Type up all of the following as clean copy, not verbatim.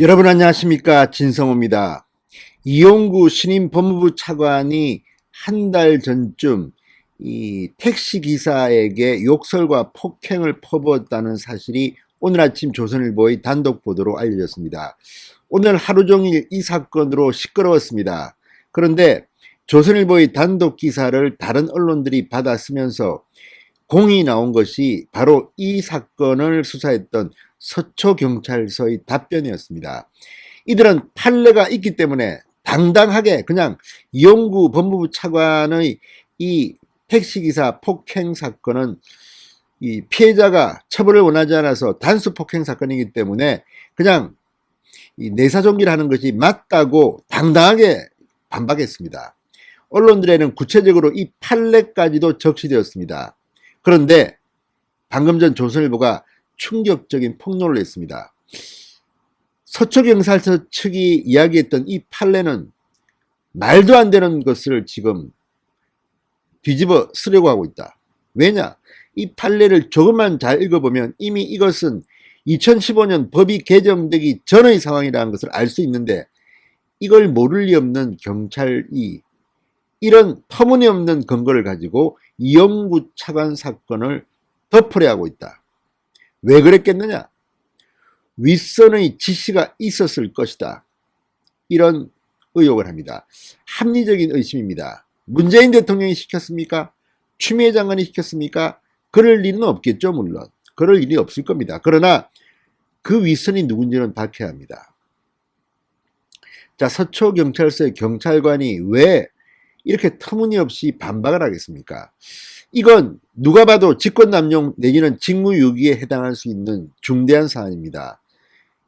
여러분 안녕하십니까, 진성호입니다. 이용구 신임 법무부 차관이 한 달 전쯤 이 택시기사에게 욕설과 폭행을 퍼부었다는 사실이 오늘 아침 조선일보의 단독 보도로 알려졌습니다. 오늘 하루 종일 이 사건으로 시끄러웠습니다. 그런데 조선일보의 단독 기사를 다른 언론들이 받아 쓰면서 공이 나온 것이 바로 이 사건을 수사했던 서초경찰서의 답변이었습니다. 이들은 판례가 있기 때문에 당당하게 그냥 이용구 법무부 차관의 이 택시기사 폭행 사건은 이 피해자가 처벌을 원하지 않아서 단수 폭행 사건이기 때문에 그냥 이 내사종기를 하는 것이 맞다고 당당하게 반박했습니다. 언론들에는 구체적으로 이 판례까지도 적시되었습니다. 그런데 방금 전 조선일보가 충격적인 폭로를 했습니다. 서초경찰서 측이 이야기했던 이 판례는 말도 안 되는 것을 지금 뒤집어 쓰려고 하고 있다. 왜냐? 이 판례를 조금만 잘 읽어보면 이미 이것은 2015년 법이 개정되기 전의 상황이라는 것을 알 수 있는데 이걸 모를 리 없는 경찰이 이런 터무니없는 근거를 가지고 이용구 차관 사건을 덮으려 하고 있다. 왜 그랬겠느냐? 윗선의 지시가 있었을 것이다. 이런 의혹을 합니다. 합리적인 의심입니다. 문재인 대통령이 시켰습니까? 추미애 장관이 시켰습니까? 그럴 일은 없겠죠, 물론. 그럴 일이 없을 겁니다. 그러나 그 윗선이 누군지는 밝혀야 합니다. 자, 서초경찰서의 경찰관이 왜 이렇게 터무니없이 반박을 하겠습니까? 이건 누가 봐도 직권남용 내지는 직무유기에 해당할 수 있는 중대한 사안입니다.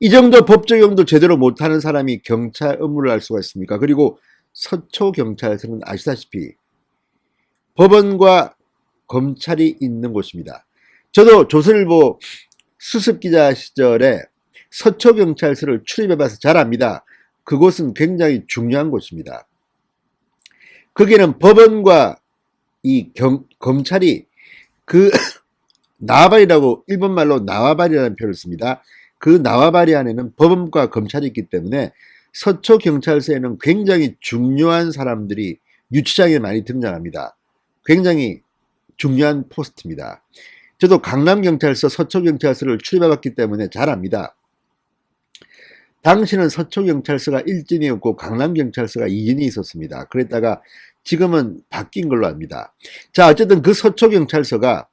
이 정도 법 적용도 제대로 못하는 사람이 경찰 업무를 할 수가 있습니까? 그리고 서초경찰서는 아시다시피 법원과 검찰이 있는 곳입니다. 저도 조선일보 수습기자 시절에 서초경찰서를 출입해봐서 잘 압니다. 그곳은 굉장히 중요한 곳입니다. 거기는 법원과 이 검찰이 그 나와바리라고 일본말로 나와바리라는 표현을 씁니다. 그 나와바리 안에는 법원과 검찰이 있기 때문에 서초경찰서에는 굉장히 중요한 사람들이 유치장에 많이 등장합니다. 굉장히 중요한 포스트입니다. 저도 강남경찰서, 서초경찰서를 출입해봤기 때문에 잘 압니다. 당시는 서초경찰서가 1진이었고 강남경찰서가 2진이 있었습니다. 그랬다가 지금은 바뀐 걸로 압니다. 자, 어쨌든 그 서초경찰서가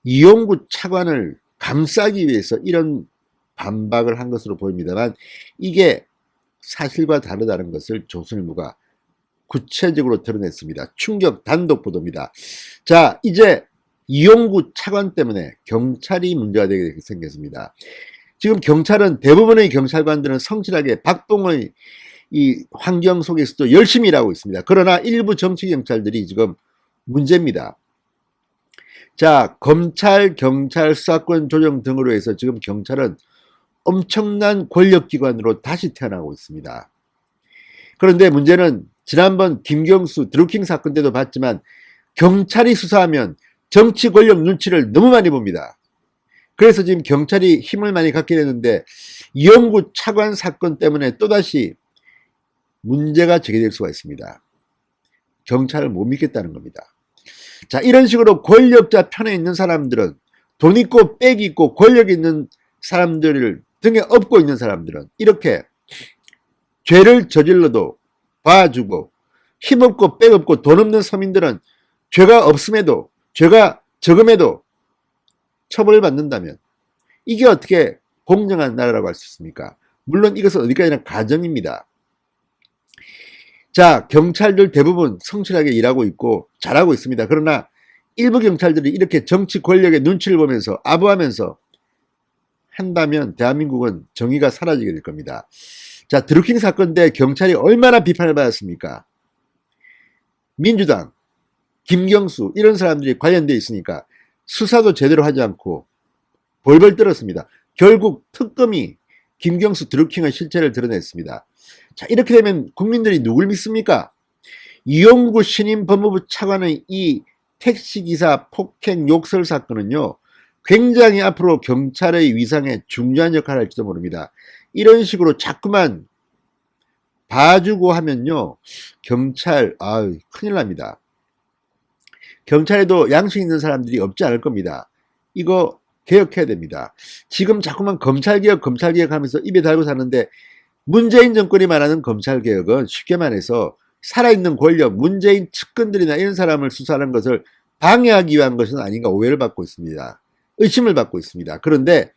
이용구 차관을 감싸기 위해서 이런 반박을 한 것으로 보입니다만 이게 사실과 다르다는 것을 조선일보가 구체적으로 드러냈습니다. 충격 단독 보도입니다. 자, 이제 이용구 차관 때문에 경찰이 문제가 되게 생겼습니다. 지금 경찰은 대부분의 경찰관들은 성실하게 박봉의 이 환경 속에서도 열심히 일하고 있습니다. 그러나 일부 정치경찰들이 지금 문제입니다. 자, 검찰, 경찰, 수사권 조정 등으로 해서 지금 경찰은 엄청난 권력기관으로 다시 태어나고 있습니다. 그런데 문제는 지난번 김경수 드루킹 사건 때도 봤지만 경찰이 수사하면 정치 권력 눈치를 너무 많이 봅니다. 그래서 지금 경찰이 힘을 많이 갖게 되는데 이용구 차관 사건 때문에 또다시 문제가 제기될 수가 있습니다. 경찰을 못 믿겠다는 겁니다. 자, 이런 식으로 권력자 편에 있는 사람들은 돈 있고 빽 있고 권력 있는 사람들을 등에 업고 있는 사람들은 이렇게 죄를 저질러도 봐주고 힘없고 빽 없고 돈 없는 서민들은 죄가 없음에도 죄가 적음에도 처벌을 받는다면 이게 어떻게 공정한 나라라고 할 수 있습니까? 물론 이것은 어디까지나 가정입니다. 자, 경찰들 대부분 성실하게 일하고 있고 잘하고 있습니다. 그러나 일부 경찰들이 이렇게 정치 권력의 눈치를 보면서 아부하면서 한다면 대한민국은 정의가 사라지게 될 겁니다. 자, 드루킹 사건 때 경찰이 얼마나 비판을 받았습니까? 민주당, 김경수 이런 사람들이 관련되어 있으니까 수사도 제대로 하지 않고 벌벌 떨었습니다. 결국 특검이 김경수 드루킹의 실체를 드러냈습니다. 자, 이렇게 되면 국민들이 누굴 믿습니까? 이용구 신임 법무부 차관의 이 택시기사 폭행 욕설 사건은요, 굉장히 앞으로 경찰의 위상에 중요한 역할을 할지도 모릅니다. 이런 식으로 자꾸만 봐주고 하면요, 경찰, 큰일 납니다. 경찰에도 양심 있는 사람들이 없지 않을 겁니다. 이거 개혁해야 됩니다. 지금 자꾸만 검찰개혁 하면서 입에 달고 사는데, 문재인 정권이 말하는 검찰개혁은 쉽게 말해서 살아있는 권력, 문재인 측근들이나 이런 사람을 수사하는 것을 방해하기 위한 것은 아닌가 오해를 받고 있습니다. 의심을 받고 있습니다. 그런데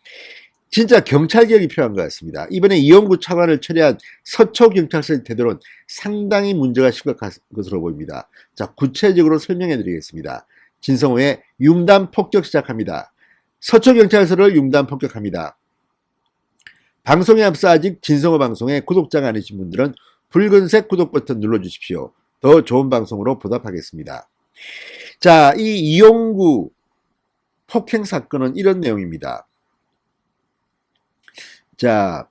진짜 경찰개혁이 필요한 것 같습니다. 이번에 이용구 차관을 처리한 서초경찰서의 태도는 상당히 문제가 심각한 것으로 보입니다. 자, 구체적으로 설명해 드리겠습니다. 진성호의 융단 폭격 시작합니다. 서초경찰서를 융단 폭격합니다. 방송에 앞서 아직 진성호 방송에 구독자가 아니신 분들은 붉은색 구독 버튼 눌러주십시오. 더 좋은 방송으로 보답하겠습니다. 자, 이 이용구 폭행 사건은 이런 내용입니다. 자,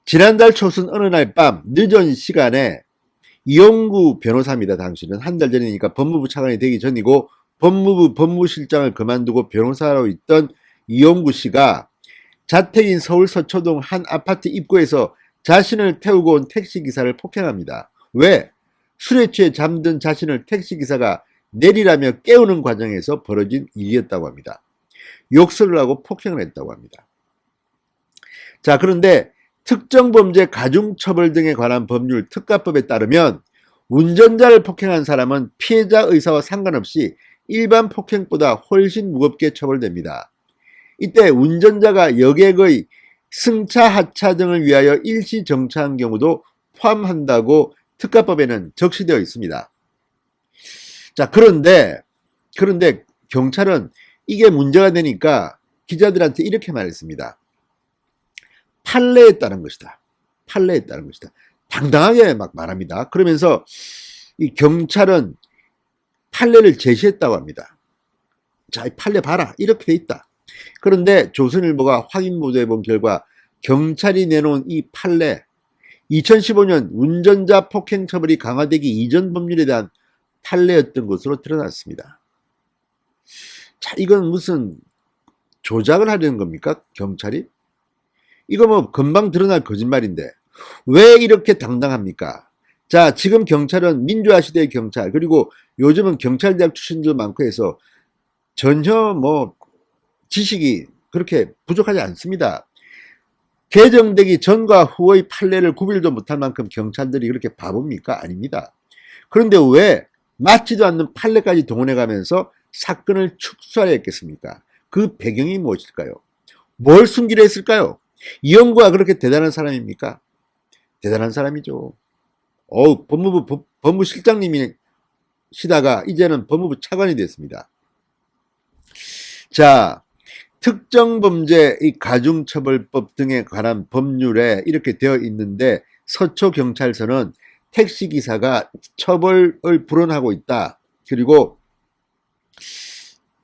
지난달 초순 어느 날 밤 늦은 시간에 이용구 변호사입니다. 당시는 한 달 전이니까 법무부 차관이 되기 전이고 법무부 법무실장을 그만두고 변호사로 있던 이용구 씨가 자택인 서울 서초동 한 아파트 입구에서 자신을 태우고 온 택시기사를 폭행합니다. 왜? 술에 취해 잠든 자신을 택시기사가 내리라며 깨우는 과정에서 벌어진 일이었다고 합니다. 욕설을 하고 폭행을 했다고 합니다. 자, 그런데 특정범죄 가중처벌 등에 관한 법률 특가법에 따르면 운전자를 폭행한 사람은 피해자 의사와 상관없이 일반 폭행보다 훨씬 무겁게 처벌됩니다. 이때 운전자가 여객의 승차, 하차 등을 위하여 일시 정차한 경우도 포함한다고 특가법에는 적시되어 있습니다. 자, 그런데 경찰은 이게 문제가 되니까 기자들한테 이렇게 말했습니다. 판례에 따른 것이다. 판례에 따른 것이다. 당당하게 막 말합니다. 그러면서 이 경찰은 판례를 제시했다고 합니다. 자, 이 판례 봐라. 이렇게 돼 있다. 그런데 조선일보가 확인 보도해 본 결과 경찰이 내놓은 이 판례, 2015년 운전자 폭행 처벌이 강화되기 이전 법률에 대한 판례였던 것으로 드러났습니다. 자, 이건 무슨 조작을 하려는 겁니까? 경찰이? 이거 뭐 금방 드러날 거짓말인데 왜 이렇게 당당합니까? 자, 지금 경찰은 민주화 시대의 경찰, 그리고 요즘은 경찰대학 출신도 많고 해서 전혀 뭐 지식이 그렇게 부족하지 않습니다. 개정되기 전과 후의 판례를 구별도 못할 만큼 경찰들이 그렇게 바보입니까? 아닙니다. 그런데 왜 맞지도 않는 판례까지 동원해 가면서 사건을 축소하려 했겠습니까? 그 배경이 무엇일까요? 뭘 숨기려 했을까요? 이용구가 그렇게 대단한 사람입니까? 대단한 사람이죠. 법무부 법무실장님이시다가 이제는 법무부 차관이 됐습니다. 자, 특정범죄 가중처벌법 등에 관한 법률에 이렇게 되어 있는데 서초경찰서는 택시기사가 처벌을 불허하고 있다. 그리고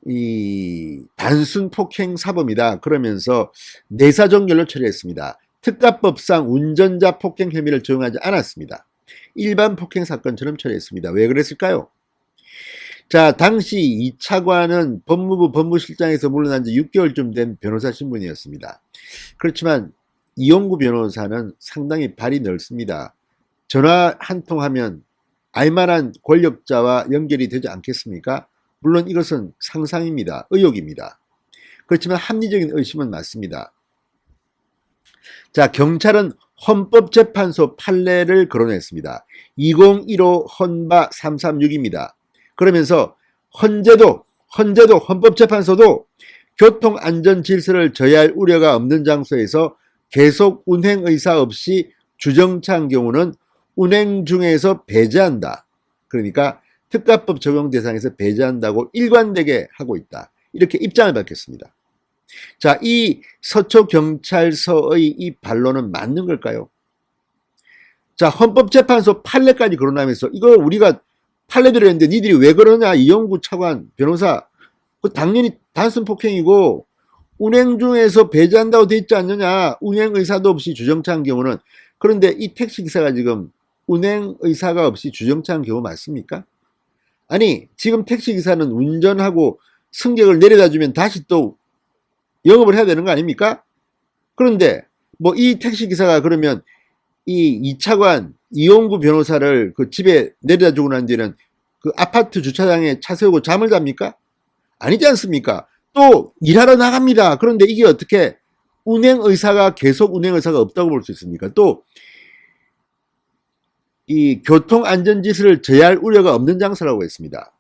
이 단순 폭행 사범이다. 그러면서 내사정결로 처리했습니다. 특가법상 운전자 폭행 혐의를 적용하지 않았습니다. 일반 폭행 사건처럼 처리했습니다. 왜 그랬을까요? 자, 당시 이 차관은 법무부 법무실장에서 물러난 지 6개월쯤 된 변호사 신분이었습니다. 그렇지만 이용구 변호사는 상당히 발이 넓습니다. 전화 한 통 하면 알만한 권력자와 연결이 되지 않겠습니까? 물론 이것은 상상입니다. 의혹입니다. 그렇지만 합리적인 의심은 맞습니다. 자, 경찰은 헌법재판소 판례를 거론했습니다. 2015 헌바 336입니다. 그러면서 헌재도 헌법재판소도 교통안전질서를 저해할 우려가 없는 장소에서 계속 운행 의사 없이 주정차한 경우는 운행 중에서 배제한다. 그러니까 특가법 적용 대상에서 배제한다고 일관되게 하고 있다. 이렇게 입장을 밝혔습니다. 자, 이 서초경찰서의 이 반론은 맞는 걸까요? 자, 헌법재판소 판례까지 거론하면서 이거 우리가 판례대로 했는데 니들이 왜 그러냐? 이용구 차관 변호사, 당연히 단순 폭행이고 운행 중에서 배제한다고 돼 있지 않느냐? 운행 의사도 없이 주정차한 경우는. 그런데 이 택시기사가 지금 운행 의사가 없이 주정차한 경우 맞습니까? 아니, 지금 택시기사는 운전하고 승객을 내려다 주면 다시 또 영업을 해야 되는 거 아닙니까? 그런데 뭐 이 택시기사가 그러면 이 2차관 이용구 변호사를 그 집에 내려다 주고 난 뒤에는 그 아파트 주차장에 차 세우고 잠을 잡니까? 아니지 않습니까? 또 일하러 나갑니다. 그런데 이게 어떻게 운행의사가 계속 운행의사가 없다고 볼 수 있습니까? 또 이 교통안전지수를 제어할 우려가 없는 장소라고 했습니다.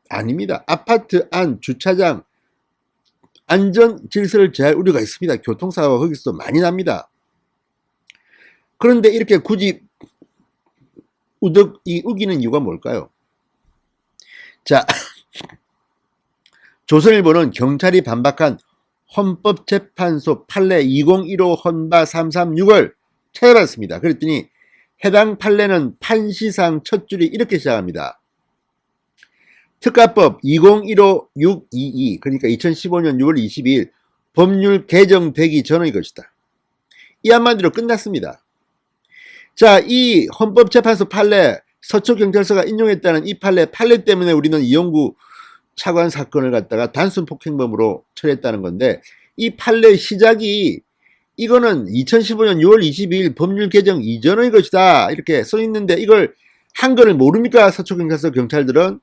아닙니다. 아파트 안 주차장 안전질서를 제어할 우려가 있습니다. 교통사고가 거기서 많이 납니다. 그런데 이렇게 굳이 우기는 이유가 뭘까요? 자, 조선일보는 경찰이 반박한 헌법재판소 판례 2015 헌바 336을 찾아봤습니다. 그랬더니 해당 판례는 판시상 첫 줄이 이렇게 시작합니다. 특가법 2015-622 그러니까 2015년 6월 22일 법률 개정되기 전의 것이다. 이 한마디로 끝났습니다. 자, 이 헌법재판소 판례 서초경찰서가 인용했다는 이 판례 때문에 우리는 이용구 차관 사건을 갖다가 단순 폭행범으로 처리했다는 건데 이 판례 시작이 이거는 2015년 6월 22일 법률 개정 이전의 것이다 이렇게 써 있는데 이걸 한글을 모릅니까? 서초경찰서 경찰들은.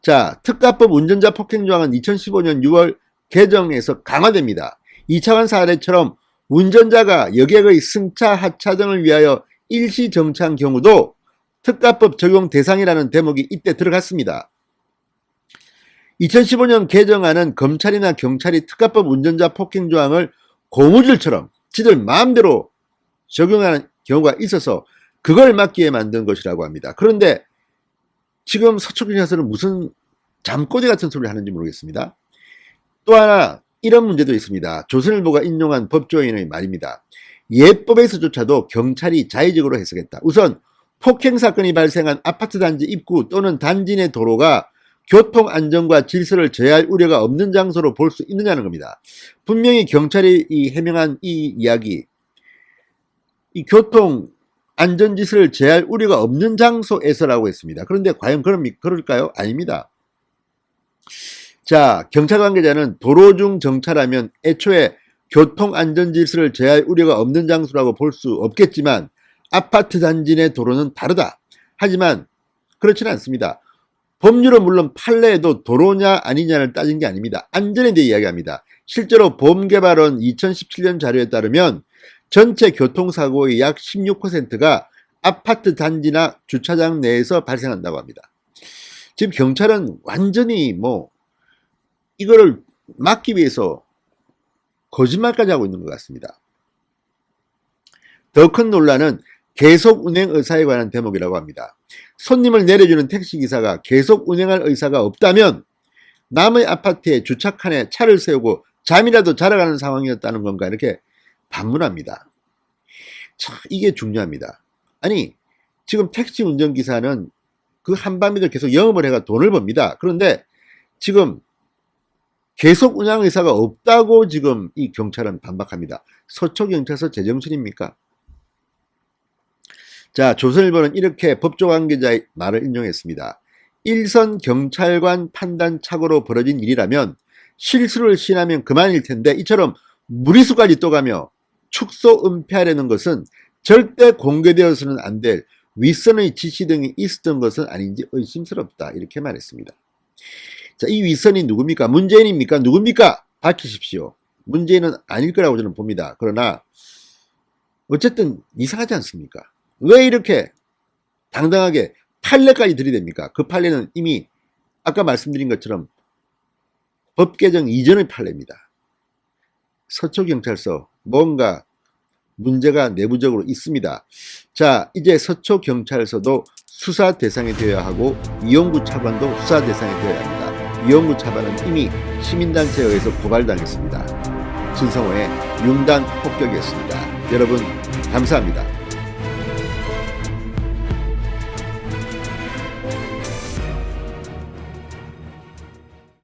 자, 특가법 운전자 폭행 조항은 2015년 6월 개정에서 강화됩니다. 2차관 사례처럼 운전자가 여객의 승차, 하차 등을 위하여 일시 정차한 경우도 특가법 적용 대상이라는 대목이 이때 들어갔습니다. 2015년 개정안은 검찰이나 경찰이 특가법 운전자 폭행 조항을 고무줄처럼 지들 마음대로 적용하는 경우가 있어서 그걸 막기 위해 만든 것이라고 합니다. 그런데 지금 서초경찰서는 무슨 잠꼬대 같은 소리를 하는지 모르겠습니다. 또 하나 이런 문제도 있습니다. 조선일보가 인용한 법조인의 말입니다. 예법에서조차도 경찰이 자의적으로 해석했다. 우선 폭행 사건이 발생한 아파트 단지 입구 또는 단지 내 도로가 교통 안전과 질서를 제어할 우려가 없는 장소로 볼 수 있느냐는 겁니다. 분명히 경찰이 해명한 이 이야기, 이 교통 안전지수를 제어할 우려가 없는 장소에서라고 했습니다. 그런데 과연 그럴까요? 아닙니다. 자, 경찰 관계자는 도로 중 정차라면 애초에 교통 안전질서를 제어할 우려가 없는 장소라고 볼 수 없겠지만 아파트 단지 내 도로는 다르다. 하지만 그렇지는 않습니다. 법률은 물론 판례에도 도로냐 아니냐를 따진 게 아닙니다. 안전에 대해 이야기합니다. 실제로 보험개발원 2017년 자료에 따르면 전체 교통사고의 약 16%가 아파트 단지나 주차장 내에서 발생한다고 합니다. 지금 경찰은 완전히 이거를 막기 위해서 거짓말까지 하고 있는 것 같습니다. 더 큰 논란은 계속 운행 의사에 관한 대목이라고 합니다. 손님을 내려주는 택시기사가 계속 운행할 의사가 없다면 남의 아파트에 주차칸에 차를 세우고 잠이라도 자러 가는 상황이었다는 건가 이렇게 반문합니다. 참 이게 중요합니다. 아니 지금 택시 운전기사는 그 한밤이도 계속 영업을 해가 돈을 법니다. 그런데 지금 계속 운행 의사가 없다고 지금 이 경찰은 반박합니다. 서초경찰서 제정신입니까? 자, 조선일보는 이렇게 법조 관계자의 말을 인용했습니다. 일선 경찰관 판단 착오로 벌어진 일이라면 실수를 시인하면 그만일 텐데 이처럼 무리수까지 떠가며 축소 은폐하려는 것은 절대 공개되어서는 안 될 윗선의 지시 등이 있었던 것은 아닌지 의심스럽다 이렇게 말했습니다. 자, 이 윗선이 누굽니까? 문재인입니까? 누굽니까? 밝히십시오. 문재인은 아닐 거라고 저는 봅니다. 그러나 어쨌든 이상하지 않습니까? 왜 이렇게 당당하게 판례까지 들이댑니까? 그 판례는 이미 아까 말씀드린 것처럼 법 개정 이전의 판례입니다. 서초경찰서 뭔가 문제가 내부적으로 있습니다. 자, 이제 서초경찰서도 수사 대상이 되어야 하고 이용구 차관도 수사 대상이 되어야 합니다. 이용구 차관은 이미 시민단체에 의해서 고발당했습니다. 진성호의 융단 폭격이었습니다. 여러분 감사합니다.